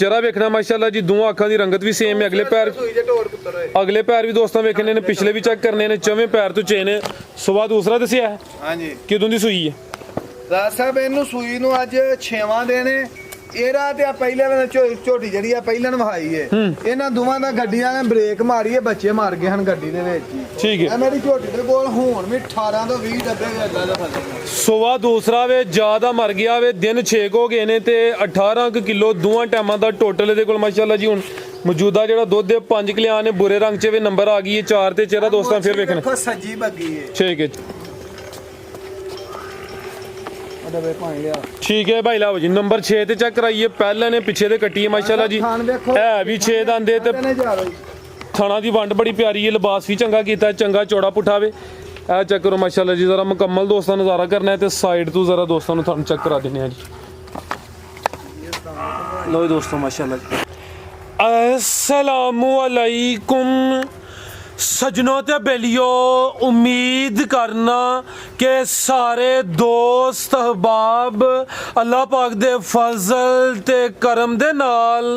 चेहरा वेखना माशाल्लाह जी, दोवां अखां दी रंगत भी सेम है। अगले पैर भी दोस्तों वेखने ने, पिछले भी चेक करने ने, चवें पैर तो चेन सुबह दूसरा दसिया है। हाँ जी किदों दी सूई है राज साहब, इनू सूई नू अज 6वां दिन है। ਇਹਦਾ ਤੇ ਆ ਪਹਿਲੇ ਵੇਲੇ ਝੋਟੀ ਜਿਹੜੀ ਆ ਪਹਿਲਾਂ ਨਵਾਈ ਏ। ਇਹਨਾਂ ਦੋਵਾਂ ਦਾ ਗੱਡੀਆਂ ਨੇ ਬ੍ਰੇਕ ਮਾਰੀ ਏ, ਬੱਚੇ ਮਾਰ ਗਏ ਹਨ ਗੱਡੀ ਦੇ ਵਿੱਚ ਹੀ। ਠੀਕ ਹੈ, ਇਹ ਮੇਰੀ ਝੋਟੀ ਦੇ ਕੋਲ ਹੁਣ ਵੀ 18 ਤੋਂ 20 ਡੱਬੇ ਵੇਚਦਾ ਦਾ ਫਸਲ। ਸੁਬਹ ਦੂਸਰਾ ਵੇ ਜ਼ਿਆਦਾ ਮਰ ਗਿਆ ਵੇ, ਦਿਨ 6 ਹੋ ਗਏ ਨੇ ਤੇ 18 ਕਿਲੋ ਦੋਵਾਂ ਟਾਈਮਾਂ ਦਾ ਟੋਟਲ ਇਹਦੇ ਕੋਲ ਮਾਸ਼ਾਅੱਲਾ ਜੀ। ਹੁਣ ਮੌਜੂਦਾ ਜਿਹੜਾ ਦੁੱਧ ਦੇ 5 ਕਿਲਿਆਂ ਨੇ ਬੁਰੇ ਰੰਗ 'ਚ ਵੀ ਨੰਬਰ ਆ ਗਈ ਹੈ 4 ਤੇ ਚਿਹਰਾ ਦੋਸਤਾਂ ਫਿਰ ਵੇਖਣਾ। ਦੇਖੋ ਸੱਜੀ ਬੱਗੀ ਏ। ਠੀਕ ਹੈ ठीक है भाई लाओ जी, नंबर 6 ते चेक कराइए। पहले ने पिछे ते कट्टी है माशाल्लाह जी, है भी 6 दंदे ते थाना दी वंड बड़ी प्यारी है, लिबास भी चंगा कीता है, चंगा चौड़ा पुठा वे। ए चेक करो माशाल्लाह जी, जरा मुकम्मल दोस्तों नज़ारा करना है तो साइड तो जरा दोस्तों ने थानू चेक करा देने जी। लो दोस्तों माशाल्लाह। अस्सलामु अलैकुम सजनों ते बेलियो, उम्मीद करना कि सारे दोस्त अहबाब अल्लाह पाक दे फजल ते करम दे नाल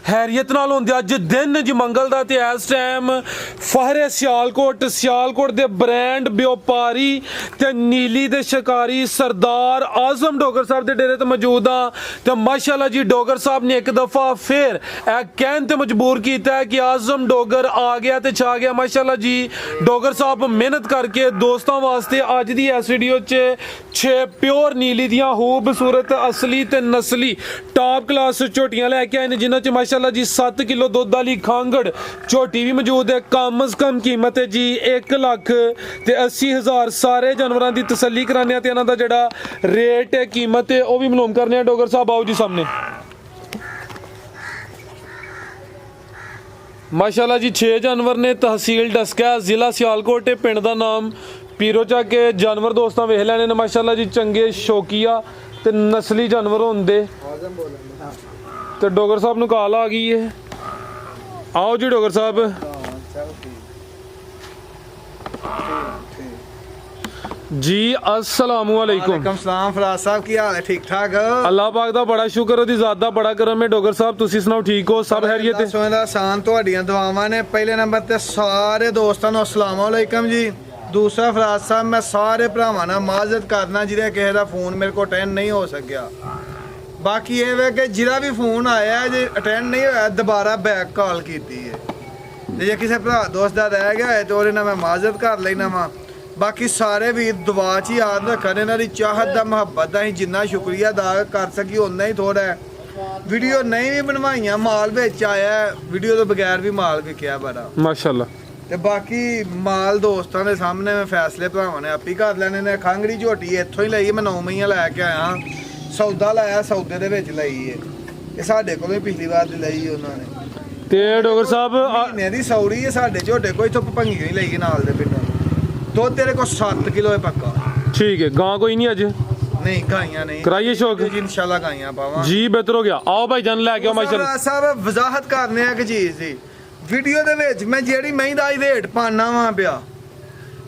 हैरियत नाल होंदे। अज दिन ज मंगल दा ते इस टाइम फहरे सियालकोट दे ब्रांड व्यापारी ते नीली दे शिकारी सरदार आजम डोगर साहब दे डेरे ते मौजूद हां। ते माशाल्लाह जी डोगर साहब ने एक दफ़ा फिर कहन ते मजबूर कीता है कि आजम डोगर आ गया ते छा गया। माशाल्लाह जी डोगर साहब मेहनत करके दोस्तों वास्ते अज दी इस वीडियो च 6 प्योर नीली दियां खूबसूरत असली ते नस्ली टॉप क्लास झोटियां लैके आए ने, जिन्हां च माशाल्लाह जी 7 किलो दुध वाली खांगड़ झोटी भी मौजूद है। कम अज कम कीमत है जी 1,80,000। सारे जानवरों की तसल्ली कराने ते इन्हां दा जिहड़ा रेट है कीमत है वह भी मालूम करने। डोगर साहब आओ जी सामने। माशाल्लाह जी 6 जानवर ने, तहसील डस्का, जिला सियालकोट, पिंड का नाम पीरो चक के। जानवर दोस्तों वेख लैने ने माशाल्लाह जी, चंगे शौकीया ते नस्ली जानवर होंदे। ते डोगर साहब नूं कॉल आ गई है, आओ जी डोगर साहब। जी अस्सलाम वालेकुम। सलाम फराज साहब, की हाल है? ठीक ठाक? अल्लाह पाक दा बड़ा शुक्र, ओदी ज़ात दा बड़ा करम है। डोगर साहब तुसी सुनाओ, ठीक हो? सब खैरियत है? सोने दा आसान तुहाडियां दुआवां ने। पहले नंबर ते सारे दोस्तां नूं अस्सलाम वालेकुम जी। दूसरा फराज साहब, मैं सारे भरावां नाल माज़रत करना जिहदे किसे दा फोन मेरे को अटेंड नहीं हो सकिया। बाकी ये है कि जिहदा भी फोन आया जे अटेंड नहीं होया दोबारा बैक कॉल कीती है। ते जे किसी भरा दोस्त दा रह गया है तो ओहदे नाल मैं माज़रत कर लेना वा। बाकी सारे भी दुआ च याद रखन, इन्हां दी चाहत दा मुहब्बत दा जिन्ना शुक्रिया अदा कर सकी उन्ना ही थोड़ा है। वीडियो नहीं भी बनवाइयां, माल बेच आया, वीडियो तो बगैर भी माल विकिया बड़ा माशाल्लाह। ते बाकी माल दोस्तों के सामने मैं फैसले भरावां ने आप ही कर लेने ने। खांगड़ी झोटी इत्थों ही लई, मैं 9 महीने लैके आया, सौदा लाया, सौदे दे विच लई है। ये साडे कोलों ही पिछली बार दी लई उन्होंने। ते डोगर साहब महीने दी सौड़ी है साडे झोटे, कोई इत्थों भंगी नहीं लई नाल दे पिंडों। दुध तेरे को 7 किलो है पक्का। ठीक है, गां कोई नहीं अज? नहीं गाइयां नहीं। कराइए शौक जी इंशाल्लाह गाइयां पावां जी। बेहतर हो गया। आओ भाई जान लैके आओ माशाल्लाह। साहब वजाहत करने एक चीज दी वीडियो दे विच मैं जेड़ी महीं दा रेट पाना वा पिया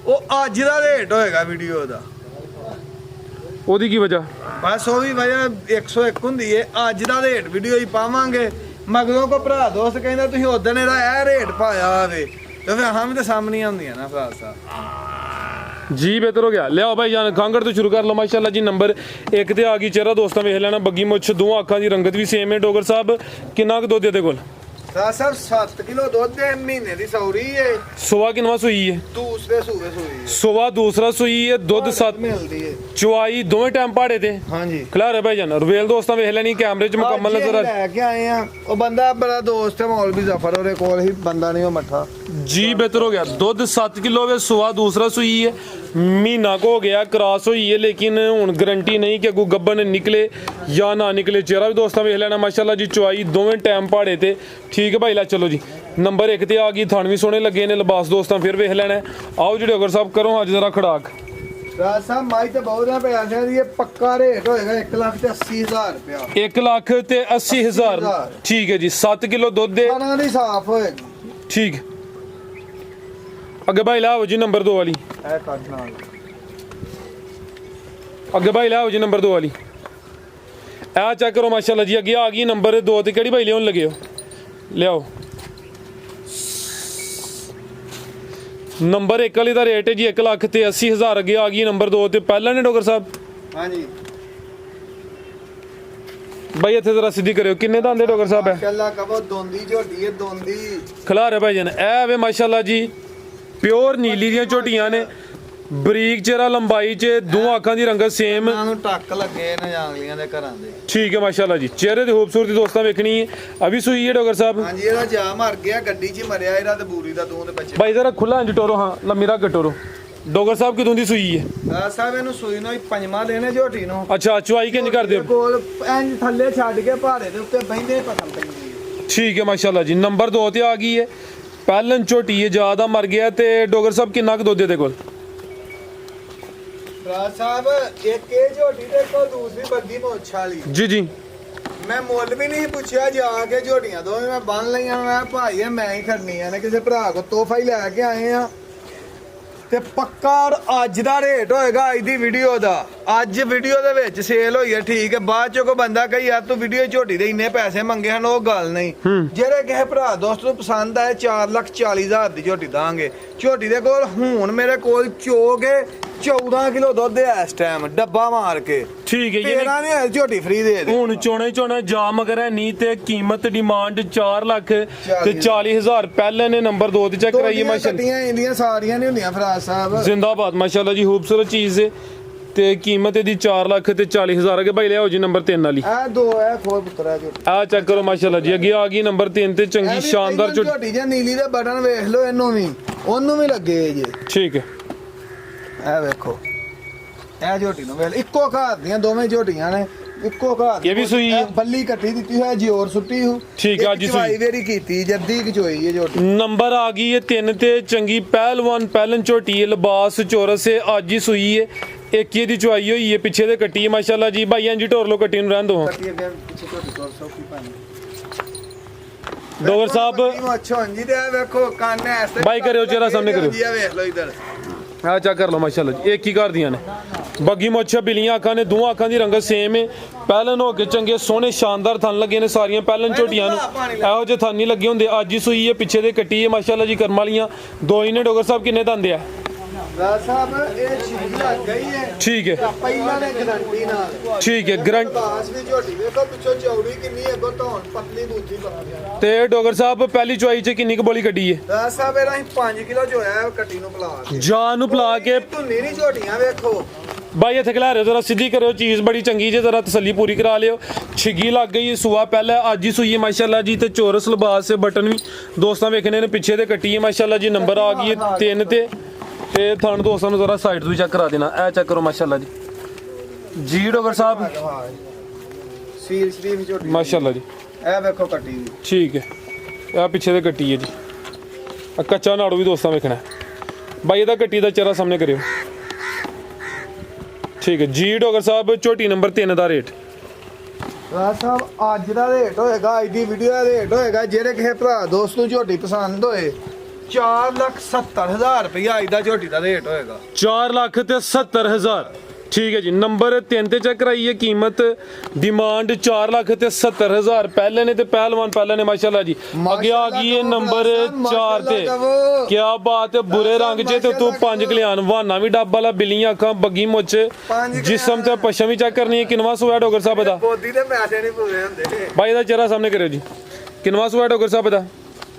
वो अज दा रेट होएगा वीडियो दा। ओदी की वजह? बस वो भी वजह 101 हुंदी है। अज दा रेट वीडियो ही पावांगे। मगरों को भरा दोस्त कहंदा तुसीं उदन दा ए रेट पाया वे तो फिर हम तो सामने आउंदियां ना फराज साहब जी। बेहतर हो गया। ले आओ भाई जान खांगड़ तो शुरू कर लो माशाल्लाह जी। नंबर 1 ते आ गई चेहरा दोस्तों वेख लेना, बग्गी मुछ, दो अखां दी रंगत भी सेम है। डोगर साहब कितना दुध दे कोल? सर 7 किलो दुध है, महीने दी सौरी है। सुबह किनवा सुई है? दूसरे सूबे सुई है। सुबह दूसरा सुई है। दुध 7 मिलदी है। चुआई दोवें टाइम पहाड़े ते। हां जी खिला रहे भाई जान। रुबेल दोस्तों वेख लेनी, कैमरे च मुकम्मल नजर लेके आए हैं। ओ बंदा बड़ा दोस्त है मौलवी जफर, ओरे कोल ही बंदा नहीं हो मठा जी। बेहतर हो गया। दुध 7 किलो है, सुबह दूसरा सुई है, महीना को हो गया क्रॉस हुई है, लेकिन हुण गारंटी नहीं कि अगू गब्बन निकले या ना निकले। चेहरा भी दोस्तों वेख लेना माशाल्लाह जी। चुआई दोवें टाइम पहाड़े ते। ठीक है भाई ला चलो जी। नंबर 1 ते आ गई, थान भी सोहने लगे ने, लिबास दोस्तों फिर वेख लेना। आओ जी डोगर साहब करो अज जरा खड़ाक। राज साहब माई ते बहुत है पैसे दी, पक्का रेट होएगा 1,80,000 रुपया। 1,80,000 ठीक है जी। 7 किलो दुध दे, खाना दी साफ होएगी। ठीक। अगे भाई लाओ जी नंबर 2 वाली। अगे भाई लाओ जी नंबर 2 वाली। ਆ ਚੈੱਕ ਕਰੋ ਮਾਸ਼ਾਅੱਲਾ ਜੀ ਅੱਗੇ ਆ ਗਈ ਨੰਬਰ 2 ਤੇ ਕਿਹੜੀ ਭਾਈ ਲਿਆਉਣ ਲੱਗੇ ਹੋ ਲਿਆਓ ਨੰਬਰ 1 ਵਾਲੀ ਦਾ ਰੇਟ ਹੈ ਜੀ 1,80,000 ਅੱਗੇ ਆ ਗਈ ਨੰਬਰ 2 ਤੇ ਪਹਿਲਾਂ ਨੇ ਡੋਗਰ ਸਾਹਿਬ ਹਾਂਜੀ ਭਾਈ ਇੱਥੇ ਜ਼ਰਾ ਸਿੱਧੀ ਕਰਿਓ ਕਿੰਨੇ ਦਾ ਆਂਦੇ ਡੋਗਰ ਸਾਹਿਬ ਹੈ ਮਾਸ਼ਾਅੱਲਾ ਕਬੋ ਦੋਂਦੀ ਝੋਟੀ ਹੈ ਦੋਂਦੀ ਖਿਲਾਰੇ ਭਾਈ ਜਨ ਇਹ ਵੇ ਮਾਸ਼ਾਅੱਲਾ ਜੀ ਪਿਓਰ ਨੀਲੀ ਦੀਆਂ ਝੋਟੀਆਂ ਨੇ ਬਰੀਕ ਚਿਹਰਾ ਲੰਬਾਈ 'ਚ ਦੋ ਅੱਖਾਂ ਦੀ ਰੰਗਤ ਸੇਮ ਇਹਨਾਂ ਨੂੰ ਟੱਕ ਲੱਗੇ ਨੇ ਜਾਂਗਲੀਆਂ ਦੇ ਘਰਾਂ ਦੇ ਠੀਕ ਹੈ ਮਾਸ਼ਾਅੱਲਾ ਜੀ ਚਿਹਰੇ ਦੀ ਖੂਬਸੂਰਤੀ ਦੋਸਤਾਂ ਵੇਖਣੀ ਹੈ ਅਭੀ ਸੂਈ ਹੈ ਡੋਗਰ ਸਾਹਿਬ ਹਾਂਜੀ ਇਹਦਾ ਜਾ ਮਰ ਗਿਆ ਗੱਡੀ 'ਚ ਮਰਿਆ ਇਹਦਾ ਤੇ ਬੂਰੀ ਦਾ ਦੋ ਦੇ ਬੱਚੇ ਭਾਈ ਜ਼ਰਾ ਖੁੱਲਾ ਇੰਜ ਟੋਰੋ ਹਾਂ ਲੰਮੀ ਰੱਖ ਟੋਰੋ ਡੋਗਰ ਸਾਹਿਬ ਕਿਦੋਂ ਦੀ ਸੂਈ ਹੈ ਸਾਹਿਬ ਇਹਨੂੰ ਸੂਈ ਨੂੰ ਹੀ ਪੰਜਵਾਂ ਦੇਣੇ ਝੋਟੀ ਨੂੰ ਅੱਛਾ ਚੁਆਈ ਕਿੰਜ ਕਰਦੇ ਹੋ ਕੋਲ ਇੰਜ ਥੱਲੇ ਛੱਡ ਕੇ ਪਹਾੜੇ ਦੇ ਉੱਤੇ ਬਹਿੰਦੇ ਪਸੰਦ ਪੈਂਦੀ ਹੈ ਠੀਕ ਹੈ ਮਾਸ਼ਾਅੱਲਾ ਜੀ ਨੰਬਰ 2 ਤੇ ਆ ਗਈ ਹੈ ਪਹਿਲਨ ਝੋਟੀ ਹੈ ਜ਼ਿਆਦਾ ਮਰ ਗਿਆ ਤੇ ਡੋਗਰ ਸਾਹਿਬ ਕਿੰਨਾ ਕੁ ਦੁੱਧ ਦੇ ਕੋਲ ਰਾਜ ਸਾਹਿਬ ਇੱਕ ਇਹ ਝੋਟੀ ਦੇ ਕੋਲ ਦੂਸਰੀ ਬੱਗੀ ਮੋਛ ਵਾਲੀ ਜੀ ਜੀ ਮੈਂ ਮੁੱਲ ਵੀ ਨਹੀਂ ਪੁੱਛਿਆ ਜਾ ਕੇ ਝੋਟੀਆਂ ਦੋਵੇਂ ਮੈਂ ਬੰਨ ਲਈਆਂ ਮੈਂ ਭਾਈ ਇਹ ਮੈਂ ਹੀ ਖੜਨੀਆਂ ਨੇ ਕਿਸੇ ਭਰਾ ਕੋ ਤੋਹਫਾ ਹੀ ਲੈ ਕੇ ਆਏ ਆ ਤੇ ਪੱਕਾ ਅੱਜ ਦਾ ਰੇਟ ਹੋਏਗਾ ਅੱਜ ਦੀ ਵੀਡੀਓ ਦਾ ਅੱਜ ਵੀਡੀਓ ਦੇ ਵਿੱਚ ਸੇਲ ਹੋਈ ਹੈ ਠੀਕ ਹੈ ਬਾਅਦ ਚੋਂ ਕੋ ਬੰਦਾ ਕਹੀ ਯਾਰ ਤੂੰ ਵੀਡੀਓ ਝੋਟੀ ਦੇ ਇੰਨੇ ਪੈਸੇ ਮੰਗੇ ਹਨ ਉਹ ਗੱਲ ਨਹੀਂ ਜਿਹੜੇ ਕਿਸੇ ਭਰਾ ਦੋਸਤ ਨੂੰ ਪਸੰਦ ਆਏ 4,40,000 ਦੀ ਝੋਟੀ ਦਾਂਗੇ ਝੋਟੀ ਦੇ ਕੋਲ ਹੁਣ ਮੇਰੇ ਕੋਲ ਚੋਗੇ 14 ਕਿਲੋ ਦੁੱਧ ਹੈ ਇਸ ਟਾਈਮ ਡੱਬਾ ਮਾਰ ਕੇ ਠੀਕ ਹੈ ਤੇਰਾ ਨਹੀਂ ਝੋਟੀ ਫ੍ਰੀ ਦੇ ਦੇ ਹੁਣ ਚੋਣਾ ਜਾ ਮਗਰ ਹੈ ਨਹੀਂ ਤੇ ਕੀਮਤ ਡਿਮਾਂਡ 4 ਲੱਖ ਤੇ 40,000 ਪਹਿਲੇ ਨੇ ਨੰਬਰ 2 ਤੇ ਚੈੱਕ ਕਰਾਈਏ ਮਾਸ਼ਾਅੱਲਾ ਕੱਟੀਆਂ ਇੰਡੀਆਂ ਸਾਰੀਆਂ ਨਹੀਂ ਹੁੰਦੀਆਂ ਫਰਾਜ਼ ਸਾਹਿਬ ਜ਼ਿੰਦਾਬਾਦ ਮਾਸ਼ਾਅੱਲਾ ਜੀ ਖੂਬਸੂਰਤ ਚੀਜ਼ ਹੈ ਤੇ ਕੀਮਤ ਇਹਦੀ 4 ਲੱਖ ਤੇ 40,000 ਅਗੇ ਭਾਈ ਲਿਆਓ ਜੀ ਨੰਬਰ 3 ਵਾਲੀ ਇਹ ਦੋ ਹੈ ਖੋਲ ਪੁੱਤਰ ਹੈ ਝੋਟੀ ਆ ਚੈੱਕ ਕਰੋ ਮਾਸ਼ਾਅੱਲਾ ਜੀ ਅੱਗੇ ਆ ਗਈ ਨੰਬਰ 3 ਤੇ ਚੰਗੀ ਸ਼ਾਨਦਾਰ ਝੋਟੀ ਜਾਂ ਨੀਲੀ ਦੇ ਬਟਨ ਵੇਖ ਲਓ ਇਹਨੂੰ ਵੀ ਉਹਨੂੰ ਵੀ ਲੱਗੇ ਜੇ ਠੀਕ ਹੈ ਇਹ ਵੇਖੋ ਇਹ ਝੋਟੀ ਨੂੰ ਵੇਖ ਇੱਕੋ ਘਰ ਦੀਆਂ ਦੋਵੇਂ ਝੋਟੀਆਂ ਨੇ ਇੱਕੋ ਘਰ ਇਹ ਵੀ ਸੂਈ ਹੈ? ਬੱਲੀ ਕੱਟੀ ਦਿੱਤੀ ਹੋਇਆ ਜੋਰ ਸੁੱਟੀ ਹੂੰ ਠੀਕ ਹੈ, ਅੱਜ ਸੂਈ। ਚਵਾਈ ਵੇਰੀ ਕੀਤੀ ਜੱਦੀ ਖਚੋਈ ਹੈ ਝੋਟੀ ਨੰਬਰ ਆ ਗਈ ਹੈ 3 ਤੇ ਚੰਗੀ ਪਹਿਲਵਾਨ ਪਹਿਲਨ ਝੋਟੀ ਹੈ ਲਿਬਾਸ ਚੋਰਸ ਹੈ ਅੱਜ ਹੀ ਸੂਈ ਹੈ ਇੱਕ ਹੀ ਦੀ ਚੁਆਈ ਹੋਈ ਹੈ ਪਿੱਛੇ ਦੇ ਕੱਟੀ ਹੈ ਮਾਸ਼ਾਅੱਲਾ ਜੀ ਭਾਈਆਂ ਜੀ ਢੋਰ ਲੋ ਕੱਟੀ ਨੂੰ ਰਹਿਣ ਦੋ ਕੱਟੀ ਅੱਗੇ ਪਿੱਛੇ ਝੋਟੀ ਕੋਲ ਸੌਖੀ ਪਾਣੀ ਡੋਗਰ ਸਾਹਿਬ ਅੱਛਾ ਜੀ ਤੇ ਇਹ ਵੇਖੋ ਕੰਨ ਐਸੇ ਬਾਈ ਕਰਿਓ ਚਿਹਰਾ ਸਾਹਮਣੇ ਕਰਿਓ ਜੀ ਇਹ ਵੇਖ ਲਓ ਇਧਰ ਆ ਚੈੱਕ ਕਰ ਲਓ ਮਾਸ਼ਾਅੱਲਾ ਜੀ ਇੱਕ ਹੀ ਘਰ ਦੀਆਂ ਨੇ ਬੱਗੀ ਮੋਛਾ ਬਿਲੀਆਂ ਅੱਖਾਂ ਨੇ ਦੋਹਾਂ ਅੱਖਾਂ ਦੀ ਰੰਗਤ ਸੇਮ ਹੈ ਪਹਿਲਨ ਹੋ ਕੇ ਚੰਗੇ ਸੋਹਣੇ ਸ਼ਾਨਦਾਰ ਥਣ ਲੱਗੇ ਨੇ ਸਾਰੀਆਂ ਪਹਿਲਨ ਝੋਟੀਆਂ ਨੂੰ ਇਹੋ ਜਿਹੇ ਥਣ ਨਹੀਂ ਲੱਗੇ ਹੁੰਦੇ ਅੱਜ ਹੀ ਸੂਈ ਹੈ ਪਿੱਛੇ ਦੇ ਕੱਟੀ ਹੈ ਮਾਸ਼ਾਅੱਲਾ ਜੀ ਕਰਮ ਵਾਲੀਆਂ ਦੋ ਹੀ ਨੇ ਡੋਗਰ ਸਾਹਿਬ ਕਿੰਨੇ ਦੰਦੇ ਆ ਰਾਜ ਸਾਹਿਬ ਇਹ ਛੀਲ ਲੱਗ ਗਈ ਹੈ ਠੀਕ ਹੈ ਪਹਿਲਾਂ ਨੇ ਗਰੰਟੀ ਨਾਲ ਠੀਕ ਹੈ ਗਰੰਟ ਬਾਸ ਦੀ ਝੋਟੀ ਵੇਖੋ ਪਿੱਛੋਂ ਚੌੜੀ ਕਿੰਨੀ ਹੈ ਅੱਗੋਂ ਧੌਣ ਪਤਲੀ ਬੂਥੀ ਪਤਲੀ ਤੇ ਡੋਗਰ ਸਾਹਿਬ ਪਹਿਲੀ ਚੁਆਈ 'ਚ ਕਿੰਨੀ ਕੁ ਬੋਲੀ ਕੱਢੀ ਹੈ ਰਾਜ ਸਾਹਿਬ ਇਹਦਾ ਅਸੀਂ 5 ਕਿਲੋ ਜੋ ਹੈ ਕੱਟੀ ਨੂੰ ਪਲਾ ਕੇ ਜਾਨ ਨੂੰ ਪਲਾ ਕੇ ਧੁੰਨੀ ਨਹੀਂ ਝੋਟੀਆਂ ਵੇਖੋ ਬਾਈ ਇੱਥੇ ਖਿਲਾ ਰਹੇ ਜ਼ਰਾ ਸਿੱਧੀ ਕਰਿਓ ਚੀਜ਼ ਬੜੀ ਚੰਗੀ ਜੇ ਜ਼ਰਾ ਤਸੱਲੀ ਪੂਰੀ ਕਰਾ ਲਿਓ ਛਿੱਗੀ ਲੱਗ ਗਈ ਸੂਆ ਪਹਿਲਾਂ ਅੱਜ ਹੀ ਸੂਈ ਹੈ ਮਾਸ਼ਾਅੱਲਾ ਜੀ ਤੇ ਚੋਰਸ ਲਿਬਾਸ ਹੈ ਬਟਨ ਵੀ ਦੋਸਤਾਂ ਵੇਖਣੇ ਨੇ ਪਿੱਛੇ ਤੇ ਕੱਟੀ ਹੈ ਮਾਸ਼ਾਅੱਲਾ ਜੀ ਨੰਬਰ ਆ ਗਈ ਹੈ 3 ਤੇ ਥਣ ਦੋਸਤਾਂ ਨੂੰ ਜ਼ਰਾ ਸਾਈਡ ਤੋਂ ਵੀ ਚੈੱਕ ਕਰਾ ਦੇਣਾ ਇਹ ਚੈੱਕ ਕਰੋ ਮਾਸ਼ਾਅੱਲਾ ਜੀ ਡੋਗਰ ਸਾਹਿਬ ਸੀਲ ਸ਼ਰੀਫ ਝੋਟੀ ਮਾਸ਼ਾਅੱਲਾ ਜੀ ਇਹ ਵੇਖੋ ਕੱਟੀ ਦੀ ਠੀਕ ਹੈ ਇਹ ਪਿੱਛੇ ਤੇ ਕੱਟੀ ਹੈ ਜੀ ਆ ਕੱਚਾ ਨਾੜੂ ਵੀ ਦੋਸਤਾਂ ਵੇਖਣਾ ਬਾਈ ਇਹਦਾ ਕੱਟੀ ਦਾ ਚਿਹਰਾ ਸਾਹਮਣੇ ਕਰਿਓ ਠੀਕ ਹੈ ਜੀ ਡੋਗਰ ਸਾਹਿਬ ਝੋਟੀ ਨੰਬਰ 3 ਦਾ ਰੇਟ ਰਾਜ ਸਾਹਿਬ ਅੱਜ ਦਾ ਰੇਟ ਹੋਏਗਾ ਅੱਜ ਦੀ ਵੀਡੀਓ ਦਾ ਰੇਟ ਹੋਏਗਾ ਜਿਹੜੇ ਕਿਸੇ ਭਰਾ ਦੋਸਤ ਨੂੰ ਝੋਟੀ ਪਸੰਦ ਹੋਏ 4,70,000 ਰੁਪਇਆ ਅੱਜ ਦਾ ਝੋਟੀ ਦਾ ਰੇਟ ਹੋਏਗਾ 4 ਲੱਖ ਤੇ 70,000 ਠੀਕ ਹੈ ਜੀ ਨੰਬਰ 3 ਤੇ ਚੈੱਕ ਕਰਾਈਏ ਕੀਮਤ ਡਿਮਾਂਡ 4 ਲੱਖ ਤੇ 70,000 ਪਹਿਲੇ ਨੇ ਤੇ ਪਹਿਲਵਾਨ ਪਹਿਲੇ ਨੇ ਮਾਸ਼ਾਅੱਲਾ ਜੀ ਅੱਗੇ ਆ ਗਈ ਹੈ ਨੰਬਰ 4 ਤੇ ਕੀ ਬਾਤ ਹੈ ਬੁਰੇ ਰੰਗ 'ਚ ਤੇ ਤੂੰ 5 ਕਲਿਆਣ ਵਾਨਾ ਵੀ ਡੱਬ ਵਾਲਾ ਬਿੱਲੀਆਂ ਅੱਖਾਂ ਬੱਗੀ ਮੁੱਛ ਜਿਸਮ ਤੇ ਪਛਮ ਵੀ ਚੈੱਕ ਕਰਨੀ ਹੈ ਕਿਨਵਾ ਸੂਆ ਡੋਗਰ ਸਾਹਿਬ ਦਾ ਬੋਦੀ ਦੇ ਪੈਸੇ ਨਹੀਂ ਪੂਰੇ ਹੁੰਦੇ ਬਾਈ ਦਾ ਚਿਹਰਾ ਸਾਹਮਣੇ ਕਰਿਓ ਜੀ ਕਿਨਵਾ ਸੂਆ ਡੋਗਰ ਸਾਹਿਬ ਦਾ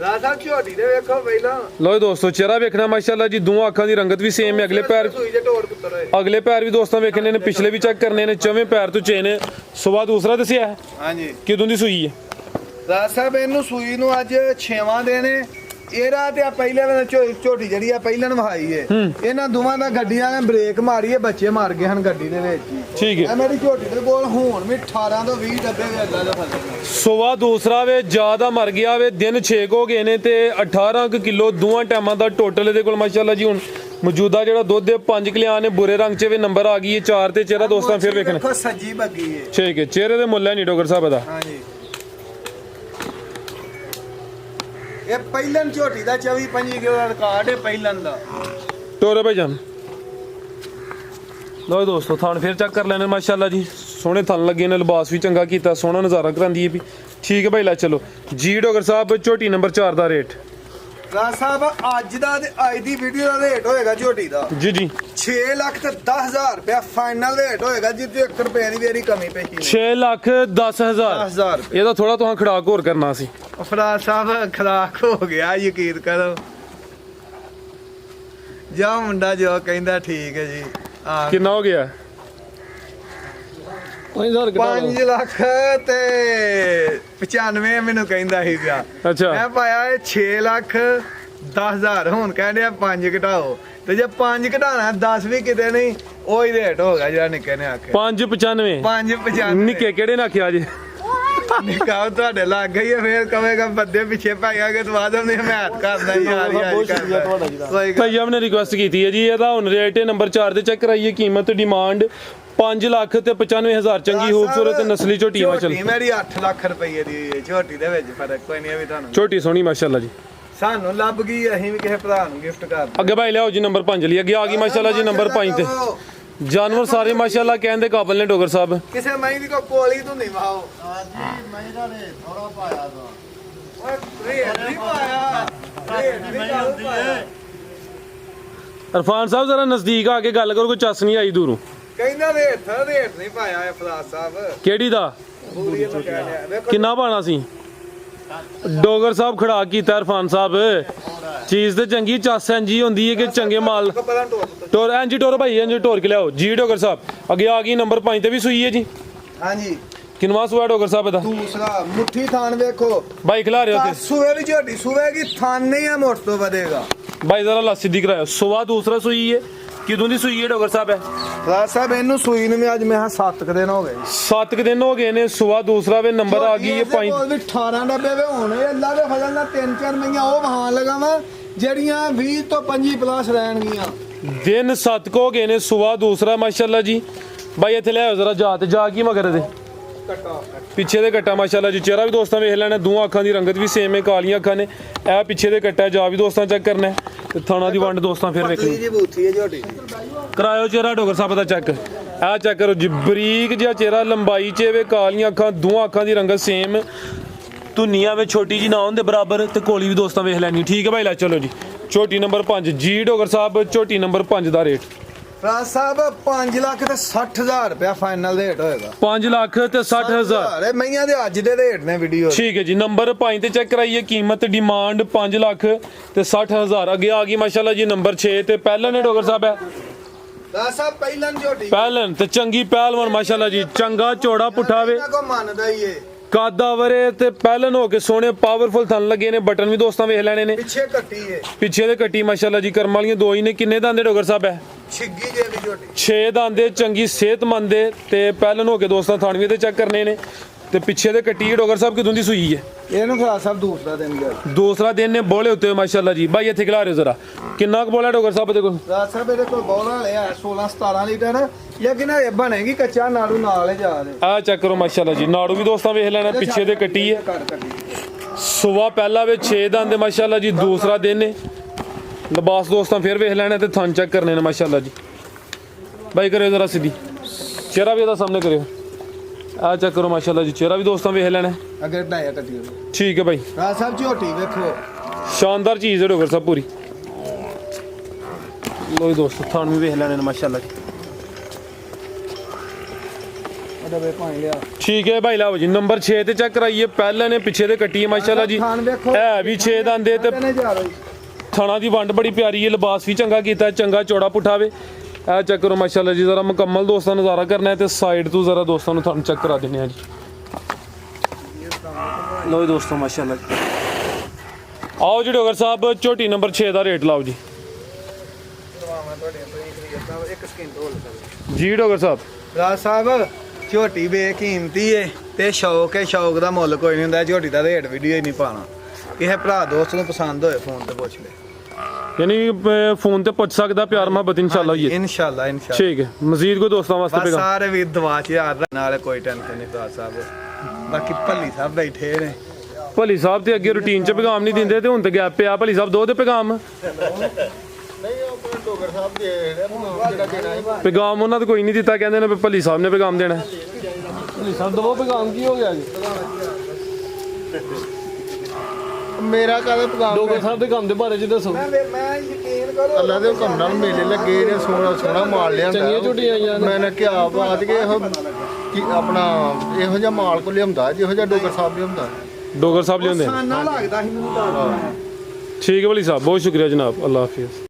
ਰਾਜ ਸਾਹਿਬ ਝੋਟੀ ਦੇ ਵੇਖੋ ਪਹਿਲਾਂ ਲੋ ਦੋਸਤੋ ਚਿਹਰਾ ਵੇਖਣਾ ਮਾਸ਼ਾਅੱਲਾ ਜੀ ਦੋਹਾਂ ਅੱਖਾਂ ਦੀ ਰੰਗਤ ਵੀ ਸੇਮ ਹੈ ਸੂਈ ਦੇ ਢੋੜ ਪੁੱਤਰ ਹੋਏ ਅਗਲੇ ਪੈਰ ਵੀ ਦੋਸਤਾਂ ਵੇਖਣੇ ਨੇ ਪਿਛਲੇ ਵੀ ਚੈੱਕ ਕਰਨੇ ਨੇ ਚਵੇਂ ਪੈਰ ਤੋਂ ਚੇਨ ਸਵਾ ਦੂਸਰਾ ਦੱਸਿਆ ਹੈ ਹਾਂਜੀ ਕਿਦੋਂ ਦੀ ਸੂਈ ਹੈ ਰਾਜ ਸਾਹਿਬ ਇਹਨੂੰ ਸੂਈ ਨੂੰ ਅੱਜ 6ਵਾਂ ਦਿਨ ਇਹਦਾ ਤੇ ਆ ਪਹਿਲੇ ਵੇਲੇ ਝੋਟੀ ਜਿਹੜੀ ਆ ਪਹਿਲਾਂ ਨਵਾਈ ਏ ਇਹਨਾਂ ਦੋਵਾਂ ਦਾ ਗੱਡੀਆਂ ਨੇ ਬ੍ਰੇਕ ਮਾਰੀ ਏ ਬੱਚੇ ਮਰ ਗਏ ਹਨ ਗੱਡੀ ਦੇ ਵਿੱਚ ਹੀ ਠੀਕ ਹੈ ਇਹ ਮੇਰੀ ਝੋਟੀ ਦੇ ਕੋਲ ਹੁਣ ਵੀ 18 ਤੋਂ 20 ਡੱਬੇ ਵੇ ਅੱਲਾ ਦਾ ਫਸਲ ਸਵਾ ਦੂਸਰਾ ਵੇ ਜ਼ਿਆਦਾ ਮਰ ਗਿਆ ਵੇ ਦਿਨ 6 ਹੋ ਗਏ ਨੇ ਤੇ 18 ਕਿਲੋ ਦੋਵਾਂ ਟਾਈਮਾਂ ਦਾ ਟੋਟਲ ਇਹਦੇ ਕੋਲ ਮਾਸ਼ਾਅੱਲਾ ਜੀ ਹੁਣ ਮੌਜੂਦਾ ਜਿਹੜਾ ਦੁੱਧ ਹੈ 5 ਕਲਿਆਣ ਨੇ ਬੁਰੇ ਰੰਗ 'ਚ ਵੀ ਨੰਬਰ ਆ ਗਈ ਹੈ 4 ਤੇ ਚਿਹਰਾ ਦੋਸਤਾਂ ਫਿਰ ਵੇਖਣਾ ਦੇਖੋ ਸੱਜੀ ਬੱਗੀ ਏ ਠੀਕ ਹੈ ਚਿਹਰੇ ਦੇ ਮੁੱਲ ਹੈ ਨਹੀਂ ਡੋਗਰ ਸਾਹਿਬ ਦਾ ਹਾਂਜੀ ਇਹ ਪਹਿਲਾਂ ਝੋਟੀ ਦਾ 24-25 ਕਿਲੋ ਦਾ ਰਿਕਾਰਡ ਹੈ ਪਹਿਲਾਂ ਦਾ ਟੋਰੇ ਭਾਈ ਜਾਨ ਲੋ ਦੋਸਤੋ ਥਾਣ ਫਿਰ ਚੈੱਕ ਕਰ ਲੈਣੇ ਮਾਸ਼ਾਅੱਲਾ ਜੀ ਸੋਹਣੇ ਥਣ ਲੱਗੇ ਨੇ, ਲਿਬਾਸ ਵੀ ਚੰਗਾ ਕੀਤਾ, ਸੋਹਣਾ ਨਜ਼ਾਰਾ ਕਰਾਂਦੀ ਹੈ ਵੀ। ਠੀਕ ਹੈ ਭਾਈ ਲੈ ਚਲੋ ਜੀ ਡੋਗਰ ਸਾਹਿਬ ਝੋਟੀ ਨੰਬਰ 4 ਦਾ ਰੇਟ। ਰਾਜ ਸਾਹਿਬ ਅੱਜ ਦੀ ਵੀਡੀਓ ਦਾ ਰੇਟ ਹੋਏਗਾ ਝੋਟੀ ਦਾ ਜੀ 6,10,000 ਰੁਪਇਆ ਫਾਈਨਲ ਰੇਟ ਹੋਏਗਾ, ਜਿੱਤੇ 1 ਰੁਪਏ ਦੀ ਮੇਰੀ ਕਮੀ ਪੇਸ਼ੀ ਨਹੀਂ। 6,10,000 ਇਹਦਾ ਥੋੜਾ ਤੁਹਾਂ ਖੜਾਕ ਹੋਰ ਕਰਨਾ ਸੀ। ਫਰਾਜ ਸਾਹਿਬ ਖਰਾਕ ਹੋ ਗਿਆ, ਯਕੀਨ ਕਰੋ। ਜਾ ਮੁੰਡਾ ਜੋ ਕਹਿੰਦਾ ਠੀਕ ਹੈ ਜੀ। ਕਿੰਨਾ ਹੋ ਗਿਆ? 5 ਲੱਖ ਤੇ 95 ਮੈਨੂੰ ਕਹਿੰਦਾ ਸੀ ਪਿਆ। ਅੱਛਾ ਮੈਂ ਪਾਇਆ 6,10,000 ਹੁਣ ਕਹਿੰਦੇ ਆ 5 ਘਟਾਓ, ਤੇ ਜੇ 5 ਘਟਾਣਾ 10 ਵੀ ਕਿਤੇ ਨਹੀਂ, ਉਹੀ ਰੇਟ ਹੋਗਾ ਜਿਹੜਾ ਨਿੱਕੇ ਨੇ ਆਖਿਆ। 5,95 5,95 ਨਿੱਕੇ ਕਿਹੜੇ ਨੇ ਆਖਿਆ ਜੀ? ਨਿੱਕਾ ਤੁਹਾਡੇ ਲੱਗ ਗਈ ਹੈ, ਫੇਰ ਕਵੇਗਾ ਬੰਦੇ ਪਿੱਛੇ ਪੈ ਗਿਆ ਕਿ ਤੂੰ ਆਦਮ ਨੇ ਹਮਾਇਤ ਕਰਦਾ ਯਾਰ ਕੋਈ ਭਾਈ ਆਪ ਨੇ ਰਿਕੁਐਸਟ ਕੀਤੀ ਹੈ ਜੀ, ਇਹਦਾ ਹੁਣ ਰੇਟ ਨੰਬਰ 4 ਤੇ ਚੈੱਕ ਕਰਾਈਏ। ਕੀਮਤ ਡਿਮਾਂਡ 5 ਲੱਖ ਤੇ 95,000। ਚੰਗੀ ਖੂਬਸੂਰਤ ਨਸਲੀ ਝੋਟੀ ਆ। ਝੋਟੀ ਮੇਰੀ 8 ਲੱਖ ਰੁਪਏ ਦੀ ਝੋਟੀ ਦੇ ਵਿੱਚ ਫਰਕ ਕੋਈ ਨਹੀਂ, ਵੀ ਤੁਹਾਨੂੰ ਝੋਟੀ ਸੋਹਣੀ ਮਾਸ਼ਾਅੱਲਾ ਜੀ, ਸਾਨੂੰ ਲੱਭ ਗਈ, ਅਸੀਂ ਵੀ ਕਿਸੇ ਭਰਾ ਨੂੰ ਗਿਫਟ ਕਰ ਦਾਂਗੇ। ਅੱਗੇ ਭਾਈ ਲਿਆਓ ਜੀ ਨੰਬਰ 5 ਲਈ। ਅੱਗੇ ਆ ਗਈ ਮਾਸ਼ਾਅੱਲਾ ਜੀ ਨੰਬਰ 5 ਤੇ। ਜਾਨਵਰ ਸਾਰੇ ਮਾਸ਼ਾਅੱਲਾ ਕਹਿਣ ਦੇ ਕਾਬਲ ਨੇ ਡੋਗਰ ਸਾਹਿਬ। ਕਿਸੇ ਮਈ ਦੀ ਕੋ ਕੋਲੀ ਤੋਂ ਨਹੀਂ ਵਾਓ। ਹਾਂਜੀ ਮੈਂ ਦਾ ਰੇਟ ਥੋੜਾ ਪਾਇਆ ਦਾ। ਓਏ ਰੇਟ ਨਹੀਂ ਪਾਇਆ, ਰੇਟ ਨਹੀਂ ਪਾਇਆ। ਇਰਫਾਨ ਸਾਹਿਬ ਜ਼ਰਾ ਨਜ਼ਦੀਕ ਆ ਕੇ ਗੱਲ ਕਰੋ, ਕੋਈ ਚੱਸ ਨਹੀਂ ਆਈ ਦੂਰੋਂ। ਕਹਿੰਦਾ ਰੇਟ ਨਹੀਂ ਪਾਇਆ ਇਹ ਫਰਾਜ਼ ਸਾਹਿਬ। ਕਿਹੜੀ ਦਾ? ਪੂਰੀ ਇਹ ਕਹਿ ਰਿਹਾ ਵੇਖੋ ਕਿੰਨਾ ਪਾਣਾ ਸੀ? ਡੋਗਰ ਸਾਹਿਬ ਖੜਾ ਕੀਤਾ ਇਰਫਾਨ ਸਾਹਿਬ। ਚੀਜ਼ ਤੇ ਚੰਗੀ ਚੱਸ ਇੰਜੀ ਹੁੰਦੀ ਹੈ ਕਿ ਚੰਗੇ ਮਾਲ ਪਹਿਲਾਂ ਟੋਰ ਟੋਰ ਇੰਜੀ ਟੋਰ ਭਾਈ ਇੰਜੀ ਟੋਰ ਕੇ ਲਿਆਓ ਜੀ ਡੋਗਰ ਸਾਹਿਬ। ਅੱਗੇ ਆ ਗਈ ਨੰਬਰ 5 ਤੇ ਵੀ ਸੂਈ ਹੈ ਜੀ। ਹਾਂਜੀ ਕਿੰਨਵਾ ਸੂਆ ਡੋਗਰ ਸਾਹਿਬ ਇਹਦਾ? ਦੂਸਰਾ ਮੁੱਠੀ ਥਾਨ ਵੇਖੋ ਬਾਈ ਖਿਲਾ ਰਹੇ ਹੋ ਸੂਏ ਦੀ ਝੋਟੀ ਸੂਏਗੀ, ਥਾਨ ਨਹੀਂ ਆ ਮੋਟ ਤੋਂ ਵਧੇਗਾ। ਬਾਈ ਜ਼ਰਾ ਲੱਸੀ ਦੀ ਕਰਾਇਆ। ਸੂਆ ਦੂਸਰਾ ਸੂਈ ਹੈ। ਕਿਦੋਂ ਦੀ ਸੂਈ ਹੈ ਡੋਗਰ ਸਾਹਿਬ? ਹੈ ਫਰਾਜ਼ ਸਾਹਿਬ ਇਹਨੂੰ ਸੂਈ ਨੂੰ ਵੀ ਅੱਜ ਮੈਂ 7 ਦਿਨ ਹੋ ਗਏ। 7 ਦਿਨ ਹੋ ਗਏ ਨੇ। ਸੂਆ ਦੂਸਰਾ ਵੇ ਨੰਬਰ ਆ ਗਈ ਹੈ 5। 18 ਡੱਬੇ ਵੇ ਹੋਣੇ ਅੱਲਾ ਦੇ ਫਜ਼ਲ ਨਾਲ 3-4 ਮਹੀਆਂ ਉਹ ਵਹਾਣ ਲਗਾਵਾਂ ਜਿਹੜੀਆਂ 20 ਤੋਂ 25 ਪਲੱਸ ਰਹਿਣਗੀਆਂ। ਦਿਨ 7 ਹੋ ਗਏ ਨੇ। ਸੂਆ ਦੂਸਰਾ ਮਾਸ਼ਾਅੱਲਾ ਜੀ। ਬਾਈ ਇੱਥੇ ਲੈ ਆਓ ਜ਼ਰਾ ਜਾ ਕੀ ਮਗਰ ਇਹਦੇ ਪਿੱਛੇ ਦੇ ਕੱਟਾ ਮਾਸ਼ਾਅੱਲਾ ਜੀ। ਚਿਹਰਾ ਵੀ ਦੋਸਤਾਂ ਵੇਖ ਲੈਣਾ, ਦੋਹਾਂ ਅੱਖਾਂ ਦੀ ਰੰਗਤ ਵੀ ਸੇਮ ਹੈ, ਕਾਲੀਆਂ ਅੱਖਾਂ ਨੇ। ਇਹ ਪਿੱਛੇ ਦੇ ਕੱਟਾ ਜਾ ਵੀ ਦੋਸਤਾਂ ਚੈੱਕ ਕਰਨਾ ਤੇ ਥਾਣਾ ਦੀ ਵੰਡ ਦੋਸਤਾਂ ਫਿਰ ਵੇਖਣੀ ਜੀ ਬੂਥੀ ਹੈ ਝੋਟੀ। ਕਰਾਇਓ ਚਿਹਰਾ ਡੋਗਰ ਸਾਹਿਬ ਦਾ ਚੈੱਕ। ਇਹ ਚੈੱਕ ਕਰੋ ਜੀ, ਬਰੀਕ ਜਿਹਾ ਚਿਹਰਾ, ਲੰਬਾਈ 'ਚ ਵੇ, ਕਾਲੀਆਂ ਅੱਖਾਂ, ਦੋਹਾਂ ਅੱਖਾਂ ਦੀ ਰੰਗਤ ਸੇਮ, ਧੁੰਨੀਆਂ ਵੇ ਛੋਟੀ ਜੀ ਨਾ ਹੁੰਦੇ ਬਰਾਬਰ, ਤੇ ਕੋਲੀ ਵੀ ਦੋਸਤਾਂ ਵੇਖ ਲੈਣੀ। ਠੀਕ ਹੈ ਭਾਈ ਲੈ ਚਲੋ ਜੀ ਝੋਟੀ ਨੰਬਰ 5 ਜੀ ਡੋਗਰ ਸਾਹਿਬ। ਝੋਟੀ ਨੰਬਰ 5 ਦਾ ਰੇਟ ਫਰਾਜ਼ ਸਾਹਿਬ 5 ਲੱਖ ਤੇ 60,000 ਰੁਪਇਆ ਫਾਈਨਲ ਰੇਟ ਹੋਏਗਾ। 5 ਲੱਖ ਤੇ 60,000 ਇਹ ਮਈਆਂ ਦੇ ਅੱਜ ਦੇ ਰੇਟ ਨੇ ਵੀਡੀਓ। ਠੀਕ ਹੈ ਜੀ ਨੰਬਰ 5 ਤੇ ਚੈੱਕ ਕਰਾਈਏ। ਕੀਮਤ ਡਿਮਾਂਡ 5 ਲੱਖ ਤੇ 60,000। ਅੱਗੇ ਆ ਗਈ ਮਾਸ਼ਾਅੱਲਾ ਜੀ ਨੰਬਰ 6 ਤੇ ਪਹਿਲਾਂ ਨੇ ਡੋਗਰ ਸਾਹਿਬ ਹੈ। ਫਰਾਜ਼ ਸਾਹਿਬ ਪਹਿਲਾਂ ਝੋਟੀ ਪਹਿਲਾਂ ਤੇ ਚੰਗੀ ਪਹਿਲਵਾਨ ਮਾਸ਼ਾਅੱਲਾ ਜੀ, ਚੰਗਾ ਚੌੜਾ ਪੁੱਠਾਵੇ, ਇਹਨਾਂ ਕੋ ਮੰਨਦਾ ਹੀ ਏ। ਕਾਦਾਵਰੇ ਤੇ ਪਹਿਲਨ ਹੋ ਕੇ ਸੋਹਣੇ ਪਾਵਰਫੁਲ ਥਣ ਲੱਗੇ ਨੇ। ਬਟਨ ਵੀ ਦੋਸਤਾਂ ਵੇਖ ਲੈਣੇ ਨੇ। ਪਿੱਛੇ ਕੱਟੀ ਏ, ਪਿੱਛੇ ਦੇ ਕੱਟੀ ਮਾਸ਼ਾਅੱਲਾ ਜੀ, ਕਰਮ ਵਾਲੀਆਂ ਦੋ ਹੀ ਨੇ। ਕਿੰਨੇ ਦੰਦੇ ਡੋਗਰ ਸਾਹਿਬ ਹੈ? ਛਿੱਗੀ ਜੇ ਦੀ ਝੋਟੀ। 6 ਦੰਦੇ, ਚੰਗੀ ਸਿਹਤਮੰਦ ਦੇ ਤੇ ਪਹਿਲਨ ਹੋ ਕੇ ਦੋਸਤਾਂ ਥਾਣਵੀਂ ਤੇ ਚੈੱਕ ਕਰਨੇ ਨੇ। ਤੇ ਪਿੱਛੇ ਦੇ ਕੱਟੀ ਡੋਗਰ ਸਾਹਿਬ ਕਿਦੋਂ ਦੀ ਸੂਈ ਹੈ? ਇਹਨੂੰ ਫਰਾਜ਼ ਸਾਹਿਬ ਦੂਸਰਾ ਦਿਨ ਗਿਆ। ਦੂਸਰਾ ਦਿਨ ਨੇ ਬੋਲੇ ਉੱਤੇ ਮਾਸ਼ਾਅੱਲਾ ਜੀ। ਬਾਈ ਇੱਥੇ ਖਿਲਾ ਰਹੇ ਜ਼ਰਾ ਕਿੰਨਾ ਕੁ ਬੋਲਾ ਡੋਗਰ ਸਾਹਿਬ ਦੇ ਕੋਲ? ਫਰਾਜ਼ ਸਾਹਿਬ ਇਹਦੇ ਕੋਲ ਬੋਲਾ ਲਿਆ 16-17 ਲੀਟਰ, ਲੇਕਿਨ ਇਹ ਬਣੇਗੀ ਕੱਚਾ ਨਾੜੂ ਨਾਲ ਹੀ ਜਾ ਰਹੇ। ਆ ਚੈੱਕ ਕਰੋ ਮਾਸ਼ਾਅੱਲਾ ਜੀ, ਨਾੜੂ ਵੀ ਦੋਸਤਾਂ ਵੇਖ ਲੈਣਾ। ਪਿੱਛੇ ਦੇ ਕੱਟੀ ਹੈ। ਸੁਬਾ ਪਹਿਲਾ ਵੇ 6 ਦੰਦ ਮਾਸ਼ਾਅੱਲਾ ਜੀ। ਦੂਸਰਾ ਦਿਨ ਨੇ। ਲਿਬਾਸ ਦੋਸਤਾਂ ਫਿਰ ਵੇਖ ਲੈਣਾ ਤੇ ਥਣ ਚੈੱਕ ਕਰਨੇ ਨੇ ਮਾਸ਼ਾਅੱਲਾ ਜੀ। ਬਾਈ ਕਰਿਓ ਜ਼ਰਾ ਸਿੱਧੀ, ਚਿਹਰਾ ਵੀ ਇਹਦਾ ਸਾਹਮਣੇ ਕਰਿਓ। ਆ ਚੈੱਕ ਕਰੋ ਮਾਸ਼ਾਅੱਲਾ ਜੀ, ਚਿਹਰਾ ਵੀ ਦੋਸਤਾਂ ਵੇਖ ਲੈਣਾ। ਅਗਰ ਢਾਇਆ ਕੱਟੀ ਠੀਕ ਹੈ ਬਾਈ, ਫਰਾਜ਼ ਸਾਹਿਬ ਝੋਟੀ ਵੇਖੋ, ਸ਼ਾਨਦਾਰ ਚੀਜ਼ ਹੈ ਡੋਗਰ ਸਾਹਿਬ ਪੂਰੀ। ਲੋ ਜੀ ਦੋਸਤੋ ਥਣ ਵੀ ਵੇਖ ਲੈਣੇ ਨੇ ਮਾਸ਼ਾਅੱਲਾ ਜੀ। ਡੱਬੇ ਪਾਣੀ ਲਿਆ। ਠੀਕ ਹੈ ਭਾਈ ਲਾਓ ਜੀ ਨੰਬਰ 6 ਤੇ ਚੈੱਕ ਕਰਾਈਏ। ਪਹਿਲਾਂ ਨੇ ਪਿੱਛੇ ਦੇ ਕੱਟੀ ਹੈ ਮਾਸ਼ਾਅੱਲਾ ਜੀ। ਹੈ ਵੀ 6 ਦੰਦੇ ਤੇ ਥਣਾ ਦੀ ਵੰਡ ਬੜੀ ਪਿਆਰੀ ਹੈ। ਲਿਬਾਸ ਵੀ ਚੰਗਾ ਕੀਤਾ, ਚੰਗਾ ਚੌੜਾ ਪੁੱਠਾਵੇ। ਇਹ ਚੈੱਕ ਕਰੋ ਮਾਸ਼ਾਅੱਲਾ ਜੀ। ਜ਼ਰਾ ਮੁਕੰਮਲ ਦੋਸਤਾਂ ਨਜ਼ਾਰਾ ਕਰਨਾ ਹੈ ਤੇ ਸਾਈਡ ਤੋਂ ਜ਼ਰਾ ਦੋਸਤਾਂ ਨੂੰ ਥਣ ਚੈੱਕ ਕਰਾ ਦਿੰਦੇ ਆ ਜੀ। ਲਓ ਜੀ ਦੋਸਤੋ ਮਾਸ਼ਾਅੱਲਾ ਜੀ। ਆਓ ਜੀ ਡੋਗਰ ਸਾਹਿਬ ਝੋਟੀ ਨੰਬਰ 6 ਦਾ ਰੇਟ ਲਾਓ ਜੀ। ਜੀ ਡੋਗਰ ਸਾਹਿਬ। ਰਾਜ ਸਾਹਿਬ ਝੋਟੀ ਬੇਕੀਮਤੀ ਏ ਤੇ ਸ਼ੌਕ ਹੈ, ਸ਼ੌਕ ਦਾ ਮੁੱਲ ਕੋਈ ਨਹੀਂ ਹੁੰਦਾ। ਝੋਟੀ ਦਾ ਰੇਟ ਵੀਡੀਓ ਹੀ ਨਹੀਂ ਪਾਣਾ। ਕਿਸੇ ਭਰਾ ਦੋਸਤ ਨੂੰ ਪਸੰਦ ਹੋਏ ਫੋਨ ਤੇ ਪੁੱਛ ਲੈ, ਯਾਨੀ ਫੋਨ ਤੇ ਪੁੱਛ ਸਕਦਾ। ਪਿਆਰ ਮੁਹੱਬਤ ਇਨਸ਼ਾਅੱਲਾ ਜੀ। ਇਨਸ਼ਾਅੱਲਾ ਇਨਸ਼ਾਅੱਲਾ। ਠੀਕ ਹੈ। ਮਜ਼ੀਦ ਕੋਈ ਦੋਸਤਾਂ ਵਾਸਤੇ ਬਸ ਪੈਗਾਮ? ਸਾਰੇ ਵੀ ਦੁਆ ਚ ਯਾਦ ਨਾਲ ਕੋਈ ਟੈਨਸ਼ਨ ਨਹੀਂ ਰਾਜ ਸਾਹਿਬ। ਬਾਕੀ ਭੱਲੀ ਸਾਹਿਬ ਬੈਠੇ ਨੇ। ਭਲੀ ਸਾਹਿਬ ਤੇ ਅੱਗੇ ਰੂਟੀਨ ਚ ਪੈਗਾਮ ਨਹੀਂ ਦਿੰਦੇ ਤੇ ਹੁਣ ਤੇ ਗੈਪ ਪਿਆ। ਭਲੀ ਸਾਹਿਬ ਦੋ ਦੇ ਪੈਗਾਮ ਨਹੀਂ ਉਹ ਕੋਈ ਡੋਗਰ ਸਾਹਿਬ ਦੇ ਜਿਹੜਾ ਦੇਣਾ ਹੀ ਪੈਗਾਮ ਉਹਨਾਂ ਤੇ ਕੋਈ ਨਹੀਂ ਦਿੱਤਾ। ਕਹਿੰਦੇ ਨੇ ਵੀ ਭਲੀ ਸਾਹਿਬ ਨੇ ਪੈਗਾਮ ਦੇਣਾ। ਨਹੀਂ ਸਰ ਦਵੋ ਪੈਗਾਮ ਕੀ ਹੋ ਗਿਆ ਜੀ ਮੇਰਾ ਕਾਹਦਾ ਪੈਗਾਮ ਡੋਗਰ ਸਾਹਿਬ ਦੇ ਕੰਮ ਦੇ ਬਾਰੇ ਚ ਦੱਸੋ ਮੈਂ ਯਕੀਨ ਕਰੋ ਅੱਲਾ ਦੇ ਹੁਕਮ ਨਾਲ ਮੇਲੇ ਲੱਗੇ ਨੇ ਸੋਹਣਾ ਮਾਲ ਲਿਆਂਦਾ ਚੰਗੀਆਂ ਝੂਟੀਆਂ ਆਈਆਂ ਨੇ ਮੈਨੇ ਕਿਹਾ ਬਾਤ ਕਿ ਇਹੋ ਕਿ ਆਪਣਾ ਇਹੋ ਜਿਹਾ ਮਾਲ ਕੋ ਲਿਆਉਂਦਾ ਜਿਹੋ ਜਿਹਾ ਡੋਗਰ ਸਾਹਿਬ ਲਿਆਉਂਦਾ ਡੋਗਰ ਸਾਹਿਬ ਲਿਆਉਂਦੇ ਆ। ਸਾਨਾ ਲੱਗਦਾ ਸੀ ਮੈਨੂੰ ਤਾਂ ਠੀਕ ਹੈ ਵਲੀ ਸਾਹਿਬ ਬਹੁਤ ਸ਼ੁਕਰੀਆ ਜਨਾਬ ਅੱਲਾਹ ਹਾਫਿਜ਼